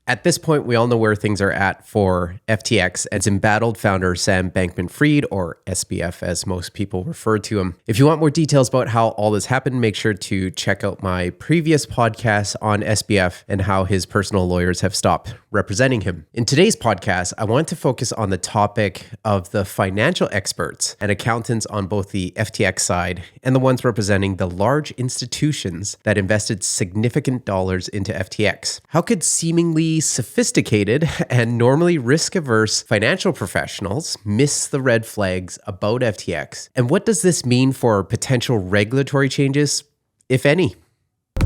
At this point, we all know where things are at for FTX and its embattled founder, Sam Bankman-Fried, or SBF as most people refer to him. If you want more details about how all this happened, make sure to check out my previous podcast on SBF and how his personal lawyers have stopped representing him. In today's podcast, I want to focus on the topic of the financial experts and accountants on both the FTX side and the ones representing the large institutions that invested significant dollars into FTX. How could seemingly sophisticated and normally risk-averse financial professionals miss the red flags about FTX? And what does this mean for potential regulatory changes, if any?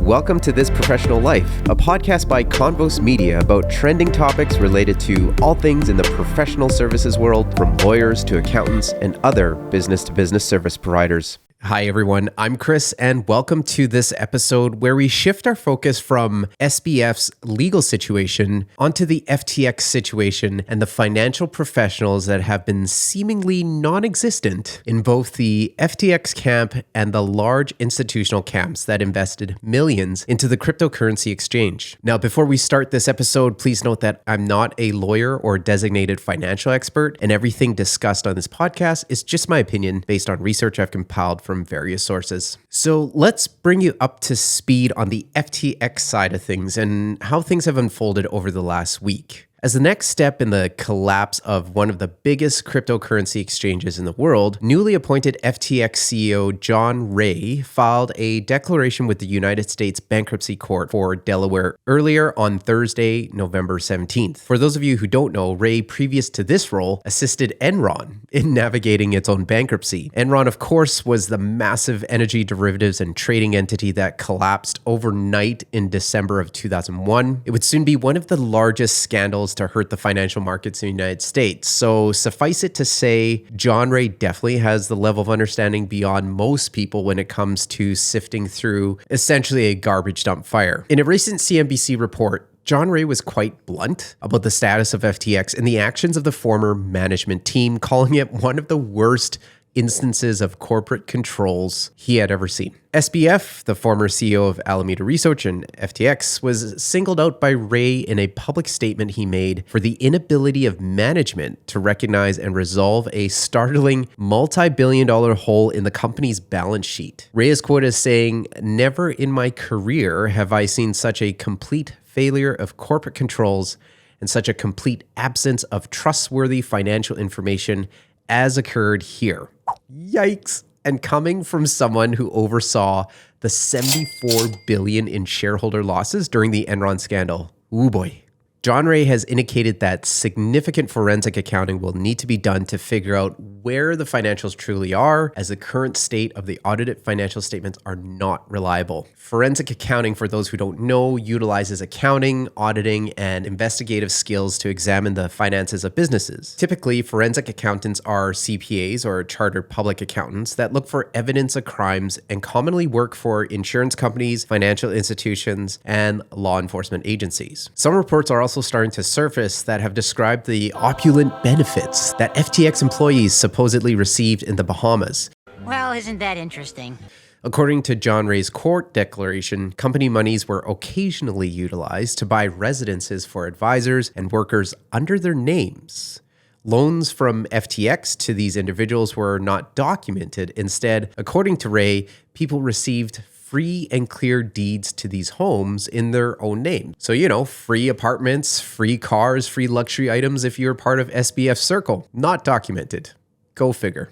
Welcome to This Professional Life, a podcast by Convos Media about trending topics related to all things in the professional services world, from lawyers to accountants and other business-to-business service providers. Hi everyone, I'm Chris and welcome to this episode where we shift our focus from SBF's legal situation onto the FTX situation and the financial professionals that have been seemingly non-existent in both the FTX camp and the large institutional camps that invested millions into the cryptocurrency exchange. Now, before we start this episode, please note that I'm not a lawyer or designated financial expert, and everything discussed on this podcast is just my opinion based on research I've compiled from various sources. So let's bring you up to speed on the FTX side of things and how things have unfolded over the last week. As the next step in the collapse of one of the biggest cryptocurrency exchanges in the world, newly appointed FTX CEO John Ray filed a declaration with the United States Bankruptcy Court for Delaware earlier on Thursday, November 17th. For those of you who don't know, Ray, previous to this role, assisted Enron in navigating its own bankruptcy. Enron, of course, was the massive energy derivatives and trading entity that collapsed overnight in December of 2001. It would soon be one of the largest scandals to hurt the financial markets in the United States. So suffice it to say, John Ray definitely has the level of understanding beyond most people when it comes to sifting through essentially a garbage dump fire. In a recent CNBC report, John Ray was quite blunt about the status of FTX and the actions of the former management team, calling it one of the worst instances of corporate controls he had ever seen. SBF, the former CEO of Alameda Research and FTX, was singled out by Ray in a public statement he made for the inability of management to recognize and resolve a startling multi-billion-dollar hole in the company's balance sheet. Ray is quoted as saying, "Never in my career have I seen such a complete failure of corporate controls and such a complete absence of trustworthy financial information as occurred here." Yikes. And coming from someone who oversaw the $74 billion in shareholder losses during the Enron scandal. Ooh boy. John Ray has indicated that significant forensic accounting will need to be done to figure out where the financials truly are, as the current state of the audited financial statements are not reliable. Forensic accounting, for those who don't know, utilizes accounting, auditing, and investigative skills to examine the finances of businesses. Typically, forensic accountants are CPAs or chartered public accountants that look for evidence of crimes and commonly work for insurance companies, financial institutions, and law enforcement agencies. Some reports are also starting to surface that have described the opulent benefits that FTX employees supposedly received in the Bahamas. Well, isn't that interesting? According to John Ray's court declaration, company monies were occasionally utilized to buy residences for advisors and workers under their names. Loans from FTX to these individuals were not documented. Instead, according to Ray, people received free and clear deeds to these homes in their own name. So, free apartments, free cars, free luxury items if you're part of SBF's circle. Not documented. Go figure.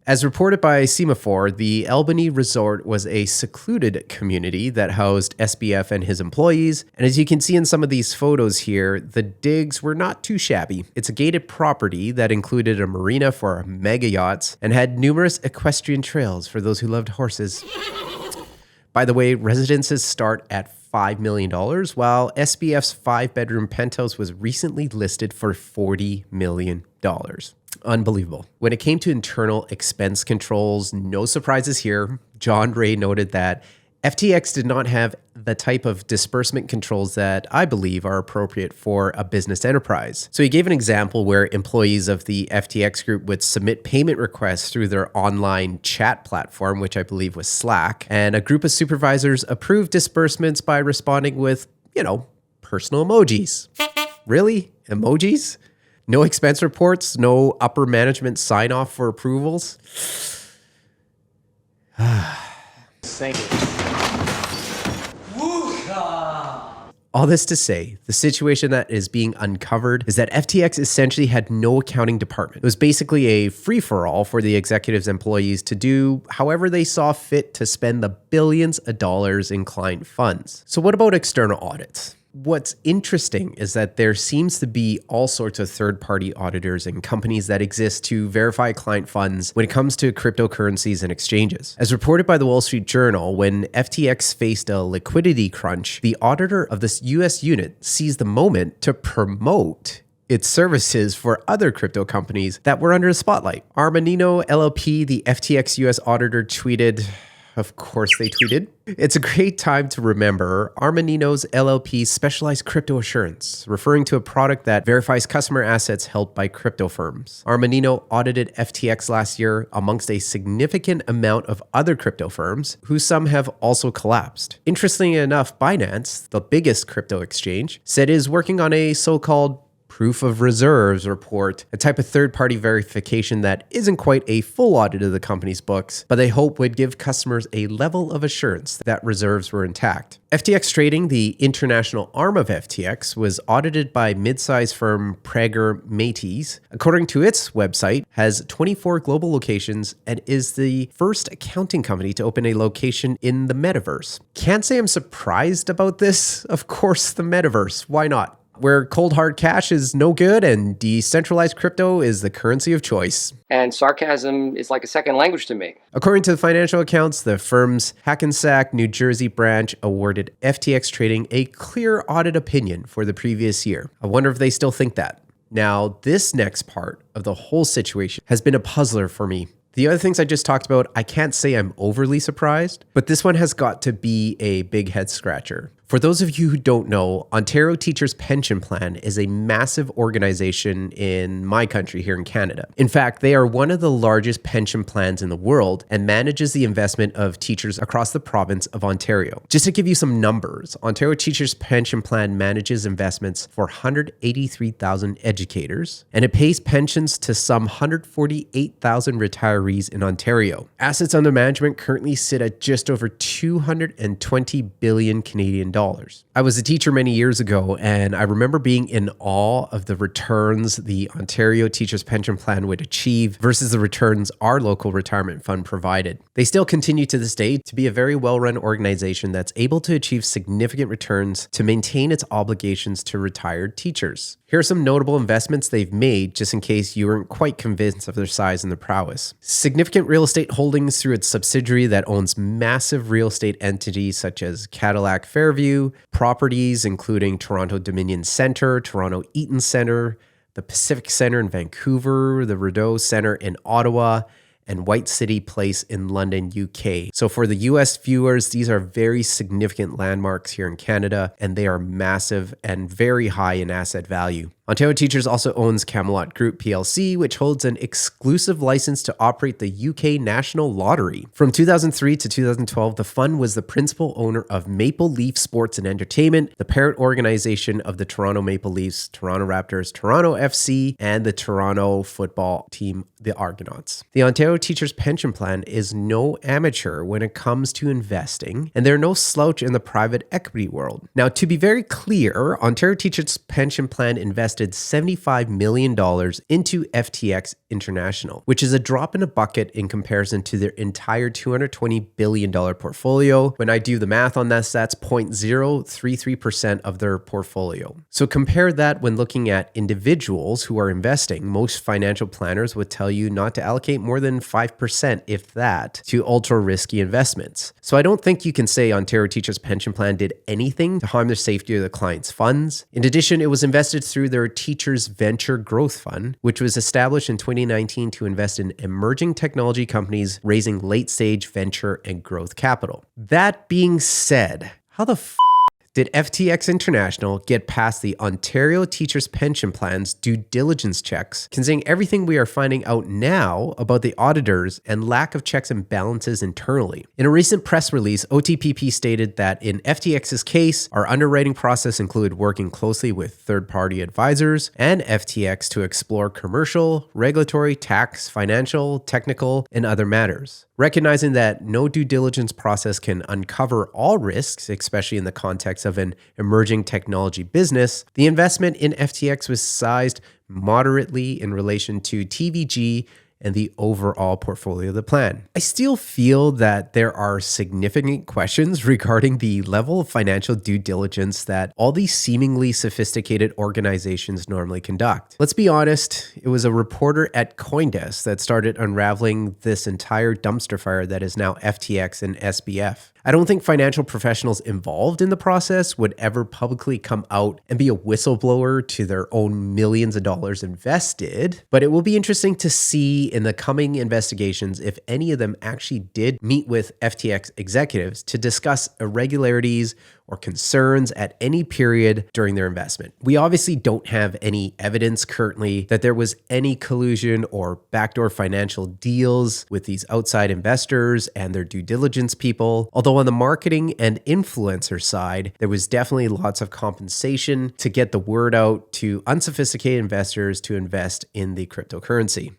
As reported by Semaphore, the Albany Resort was a secluded community that housed SBF and his employees. And as you can see in some of these photos here, the digs were not too shabby. It's a gated property that included a marina for mega yachts and had numerous equestrian trails for those who loved horses. By the way, residences start at $5 million, while SBF's 5-bedroom penthouse was recently listed for $40 million. Unbelievable. When it came to internal expense controls, no surprises here. John Ray noted that FTX did not have the type of disbursement controls that I believe are appropriate for a business enterprise. So he gave an example where employees of the FTX group would submit payment requests through their online chat platform, which I believe was Slack, and a group of supervisors approved disbursements by responding with, personal emojis. Really? Emojis? No expense reports? No upper management sign off for approvals? Thank you. All this to say, the situation that is being uncovered is that FTX essentially had no accounting department. It was basically a free-for-all for the executives' employees to do however they saw fit to spend the billions of dollars in client funds. So what about external audits? What's interesting is that there seems to be all sorts of third-party auditors and companies that exist to verify client funds when it comes to cryptocurrencies and exchanges. As reported by the Wall Street Journal, when FTX faced a liquidity crunch, the auditor of this US unit seized the moment to promote its services for other crypto companies that were under the spotlight. Armanino LLP, the FTX US auditor, tweeted, of course they tweeted, "It's a great time to remember Armanino's LLP's specialized crypto assurance, referring to a product that verifies customer assets held by crypto firms. Armanino audited FTX last year amongst a significant amount of other crypto firms, who some have also collapsed. Interestingly enough, Binance, the biggest crypto exchange, said it is working on a so-called proof of reserves report, a type of third-party verification that isn't quite a full audit of the company's books, but they hope would give customers a level of assurance that reserves were intact." FTX Trading, the international arm of FTX, was audited by mid-sized firm Prager Metis. According to its website, has 24 global locations and is the first accounting company to open a location in the metaverse. Can't say I'm surprised about this. Of course, the metaverse. Why not? Where cold hard cash is no good and decentralized crypto is the currency of choice. And sarcasm is like a second language to me. According to the financial accounts, the firm's Hackensack, New Jersey branch awarded FTX Trading a clear audit opinion for the previous year. I wonder if they still think that. Now, this next part of the whole situation has been a puzzler for me. The other things I just talked about, I can't say I'm overly surprised, but this one has got to be a big head scratcher. For those of you who don't know, Ontario Teachers Pension Plan is a massive organization in my country here in Canada. In fact, they are one of the largest pension plans in the world and manages the investment of teachers across the province of Ontario. Just to give you some numbers, Ontario Teachers Pension Plan manages investments for 183,000 educators, and it pays pensions to some 148,000 retirees in Ontario. Assets under management currently sit at just over 220 billion Canadian dollars. I was a teacher many years ago, and I remember being in awe of the returns the Ontario Teachers Pension Plan would achieve versus the returns our local retirement fund provided. They still continue to this day to be a very well-run organization that's able to achieve significant returns to maintain its obligations to retired teachers. Here are some notable investments they've made, just in case you weren't quite convinced of their size and their prowess. Significant real estate holdings through its subsidiary that owns massive real estate entities such as Cadillac Fairview, properties including Toronto Dominion Centre, Toronto Eaton Centre, the Pacific Centre in Vancouver, the Rideau Centre in Ottawa, and White City Place in London, UK. So for the US viewers, these are very significant landmarks here in Canada, and they are massive and very high in asset value. Ontario Teachers also owns Camelot Group PLC, which holds an exclusive license to operate the UK National Lottery. From 2003 to 2012, the fund was the principal owner of Maple Leaf Sports and Entertainment, the parent organization of the Toronto Maple Leafs, Toronto Raptors, Toronto FC, and the Toronto football team, the Argonauts. The Ontario Teachers Pension Plan is no amateur when it comes to investing, and they're no slouch in the private equity world. Now, to be very clear, Ontario Teachers Pension Plan invested $75 million into FTX International, which is a drop in a bucket in comparison to their entire $220 billion portfolio. When I do the math on this, that's 0.033% of their portfolio. So compare that when looking at individuals who are investing. Most financial planners would tell you not to allocate more than 5%, if that, to ultra risky investments. So I don't think you can say Ontario Teachers Pension Plan did anything to harm the safety of the client's funds. In addition, it was invested through their Teachers Venture Growth Fund, which was established in 2019 to invest in emerging technology companies raising late-stage venture and growth capital. That being said, how the Did FTX International get past the Ontario Teachers' Pension Plan's due diligence checks, considering everything we are finding out now about the auditors and lack of checks and balances internally? In a recent press release, OTPP stated that in FTX's case, our underwriting process included working closely with third-party advisors and FTX to explore commercial, regulatory, tax, financial, technical, and other matters. Recognizing that no due diligence process can uncover all risks, especially in the context of an emerging technology business, the investment in FTX was sized moderately in relation to TVG and the overall portfolio of the plan. I still feel that there are significant questions regarding the level of financial due diligence that all these seemingly sophisticated organizations normally conduct. Let's be honest, it was a reporter at CoinDesk that started unraveling this entire dumpster fire that is now FTX and SBF. I don't think financial professionals involved in the process would ever publicly come out and be a whistleblower to their own millions of dollars invested, but it will be interesting to see in the coming investigations if any of them actually did meet with FTX executives to discuss irregularities or concerns at any period during their investment. We obviously don't have any evidence currently that there was any collusion or backdoor financial deals with these outside investors and their due diligence people. Although on the marketing and influencer side, there was definitely lots of compensation to get the word out to unsophisticated investors to invest in the cryptocurrency.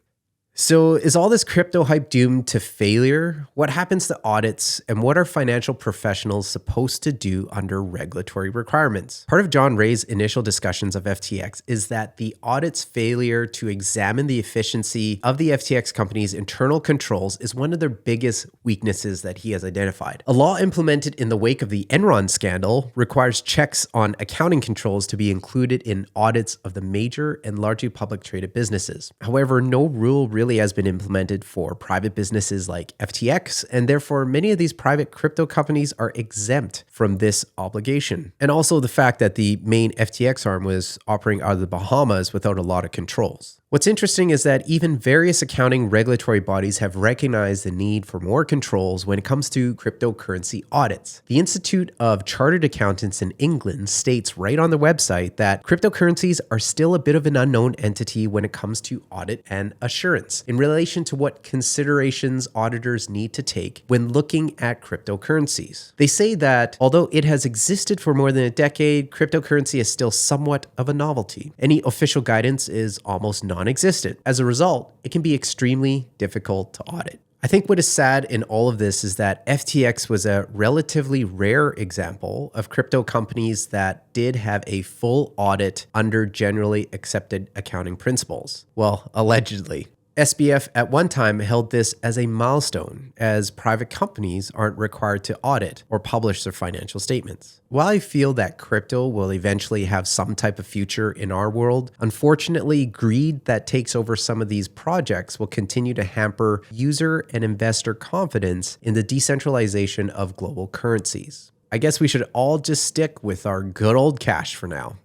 So is all this crypto hype doomed to failure? What happens to audits, and what are financial professionals supposed to do under regulatory requirements? Part of John Ray's initial discussions of FTX is that the audit's failure to examine the efficiency of the FTX company's internal controls is one of their biggest weaknesses that he has identified. A law implemented in the wake of the Enron scandal requires checks on accounting controls to be included in audits of the major and largely public traded businesses. However, no rule really has been implemented for private businesses like FTX, and therefore many of these private crypto companies are exempt from this obligation. And also the fact that the main FTX arm was operating out of the Bahamas without a lot of controls. What's interesting is that even various accounting regulatory bodies have recognized the need for more controls when it comes to cryptocurrency audits. The Institute of Chartered Accountants in England states right on their website that cryptocurrencies are still a bit of an unknown entity when it comes to audit and assurance in relation to what considerations auditors need to take when looking at cryptocurrencies. They say that although it has existed for more than a decade, cryptocurrency is still somewhat of a novelty. Any official guidance is almost non-existent. As a result, it can be extremely difficult to audit. I think what is sad in all of this is that FTX was a relatively rare example of crypto companies that did have a full audit under generally accepted accounting principles. Well, allegedly. SBF at one time held this as a milestone, as private companies aren't required to audit or publish their financial statements. While I feel that crypto will eventually have some type of future in our world, unfortunately, greed that takes over some of these projects will continue to hamper user and investor confidence in the decentralization of global currencies. I guess we should all just stick with our good old cash for now.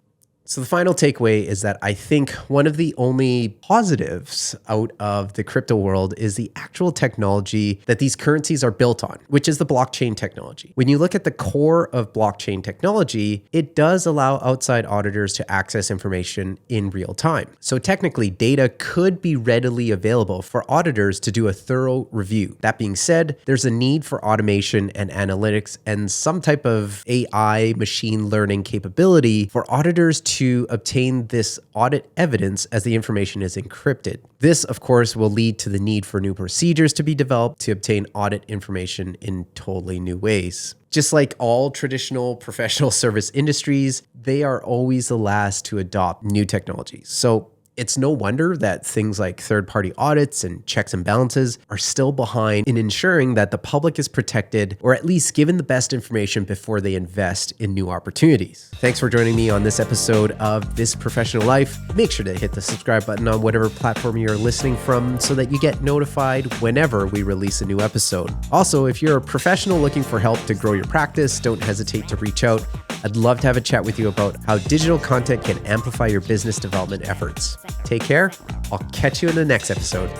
So the final takeaway is that I think one of the only positives out of the crypto world is the actual technology that these currencies are built on, which is the blockchain technology. When you look at the core of blockchain technology, it does allow outside auditors to access information in real time. So technically, data could be readily available for auditors to do a thorough review. That being said, there's a need for automation and analytics and some type of AI machine learning capability for auditors to obtain this audit evidence as the information is encrypted. This, of course, will lead to the need for new procedures to be developed to obtain audit information in totally new ways. Just like all traditional professional service industries, they are always the last to adopt new technologies. So it's no wonder that things like third-party audits and checks and balances are still behind in ensuring that the public is protected or at least given the best information before they invest in new opportunities. Thanks for joining me on this episode of This Professional Life. Make sure to hit the subscribe button on whatever platform you're listening from so that you get notified whenever we release a new episode. Also, if you're a professional looking for help to grow your practice, don't hesitate to reach out. I'd love to have a chat with you about how digital content can amplify your business development efforts. Take care. I'll catch you in the next episode.